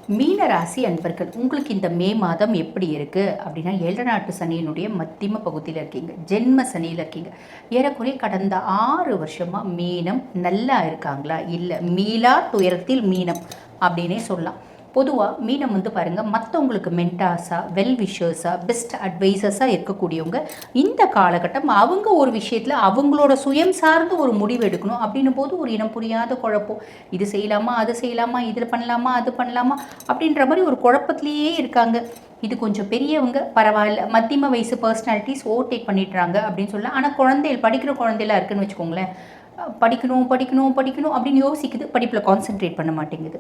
மீன ராசி அன்பர்கள், உங்களுக்கு இந்த மே மாதம் எப்படி இருக்குது அப்படின்னா, 7 நாட்டு சனியினுடைய மத்தியம பகுதியில் இருக்கீங்க. ஜென்ம சனியில் இருக்கீங்க. ஏறக்குறைய கடந்த 6 வருஷமாக மீனம் நல்லா இருக்காங்களா? இல்லை, மீளா துயரத்தில் மீனம் அப்படின்னே சொல்லலாம். பொதுவாக மீனம் வந்து பாருங்கள், மற்றவங்களுக்கு மென்டாஸாக, வெல் விஷர்ஸாக, பெஸ்ட் அட்வைசர்ஸாக இருக்கக்கூடியவங்க. இந்த காலகட்டம் அவங்க ஒரு விஷயத்தில் அவங்களோட சுயம் சார்ந்து ஒரு முடிவு எடுக்கணும் அப்படின்னும் போது ஒரு இனம் புரியாத குழப்பம். இது செய்யலாமா, அது செய்யலாமா, இதில் பண்ணலாமா, அது பண்ணலாமா அப்படின்ற மாதிரி ஒரு குழப்பத்திலேயே இருக்காங்க. இது கொஞ்சம் பெரியவங்க பரவாயில்ல, மத்தியம வயசு பர்சனாலிட்டிஸ் ஓவர்டேக் பண்ணிடுறாங்க அப்படின்னு சொல்லலாம். ஆனால் குழந்தைகள், படிக்கிற குழந்தைலாம் இருக்குன்னு வச்சுக்கோங்களேன், படிக்கணும் படிக்கணும் படிக்கணும் அப்படின்னு யோசிக்குது, படிப்பில் கான்சென்ட்ரேட் பண்ண மாட்டேங்குது.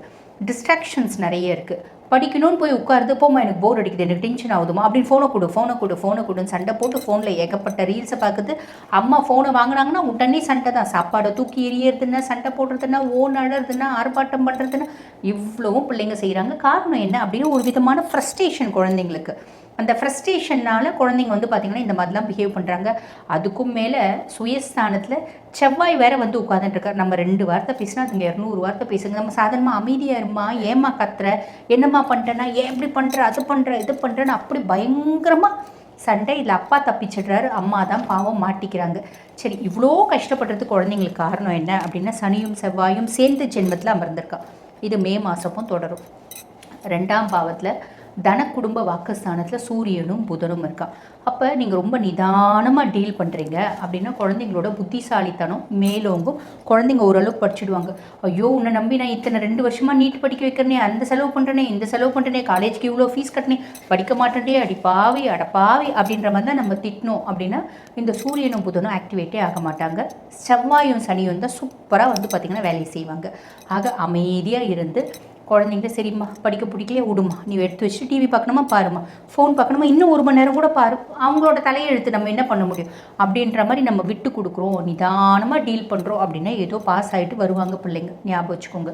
டிஸ்ட்ராக்ஷன்ஸ் நிறைய இருக்குது. படிக்கணும்னு போய் உட்காருது, போமா எனக்கு போர் அடிக்குது, எனக்கு டென்ஷன் ஆகுதுமா அப்படின்னு ஃபோனை கொடுன்னு சண்டை போட்டு ஃபோனில் ஏகப்பட்ட ரீல்ஸை பார்க்குது. அம்மா ஃபோனை வாங்கினாங்கன்னா உடனே சண்டை தான். சாப்பாடை தூக்கி எறியறதுன்னா, சண்டை போடுறதுன்னா, ஓன் அழறதுன்னா, ஆர்ப்பாட்டம் பண்ணுறதுன்னா, இவ்வளவும் பிள்ளைங்க செய்கிறாங்க. காரணம் என்ன அப்படின்னு ஒரு விதமான ஃப்ரஸ்ட்ரேஷன் குழந்தைங்களுக்கு. அந்த ஃப்ரஸ்ட்ரேஷனால் குழந்தைங்க வந்து பார்த்திங்கன்னா இந்த மாதிரிலாம் பிஹேவ் பண்ணுறாங்க. அதுக்கும் மேலே சுயஸ்தானத்தில் செவ்வாய் வேற வந்து உட்காந்துட்டுருக்கார். நம்ம 2 வார்த்தை பேசினா அதுங்க 200 வார்த்தை பேசுங்க. நம்ம சாதாரணமாக அமைதியாக இருமா, ஏமா கத்துற, என்னம்மா பண்ணிட்டேன்னா, ஏன் இப்படி பண்ணுற, அது பண்ணுற, இது பண்ணுறேன்னு அப்படி பயங்கரமாக சண்டை. இதில் அப்பா தப்பிச்சிடுறாரு, அம்மா தான் பாவம் மாட்டிக்கிறாங்க. சரி, இவ்வளோ கஷ்டப்படுறது குழந்தைங்களுக்கு காரணம் என்ன அப்படின்னா, சனியும் செவ்வாயும் சேர்ந்து ஜென்மத்தில் அமர்ந்திருக்கா. இது மே மாதமும் தொடரும். 2ஆம் பாவத்தில் தன குடும்ப வாக்குஸ்தானத்தில் சூரியனும் புதனும் இருக்கா. அப்போ நீங்கள் ரொம்ப நிதானமாக டீல் பண்ணுறீங்க அப்படின்னா குழந்தைங்களோட புத்திசாலித்தனம் மேலோங்கும். குழந்தைங்க ஓரளவுக்கு படிச்சுடுவாங்க. ஐயோ, உன்னை நம்பி நான் இத்தனை 2 வருஷமாக நீட் படிக்க வைக்கிறனே, அந்த செலவு பண்ணுறேனே, இந்த செலவு பண்ணுறேனே, காலேஜுக்கு இவ்வளோ ஃபீஸ் கட்டினே, படிக்க மாட்டேன்டே, அடிப்பாவி அடப்பாவி அப்படின்ற மாதிரி தான் நம்ம திட்டணும். அப்படின்னா இந்த சூரியனும் புதனும் ஆக்டிவேட்டே ஆக மாட்டாங்க. செவ்வாயும் சனியும் தான் சூப்பராக வந்து பார்த்திங்கன்னா வேலையை செய்வாங்க. ஆக அமைதியாக இருந்து குழந்தைங்க, சரிம்மா படிக்க பிடிக்கலையே விடுமா, நீ எடுத்து வச்சுட்டு டிவி பார்க்கணுமா பாருமா, ஃபோன் பார்க்கணுமா இன்னும் 1 மணி நேரம் கூட பாரு, அவங்களோட தலையெழுத்து நம்ம என்ன பண்ண முடியும் அப்படின்ற மாதிரி நம்ம விட்டு கொடுக்குறோம், நிதானமாக டீல் பண்ணுறோம் அப்படின்னா ஏதோ பாஸ் ஆகிட்டு வருவாங்க பிள்ளைங்க. ஞாபகம் வச்சுக்கோங்க.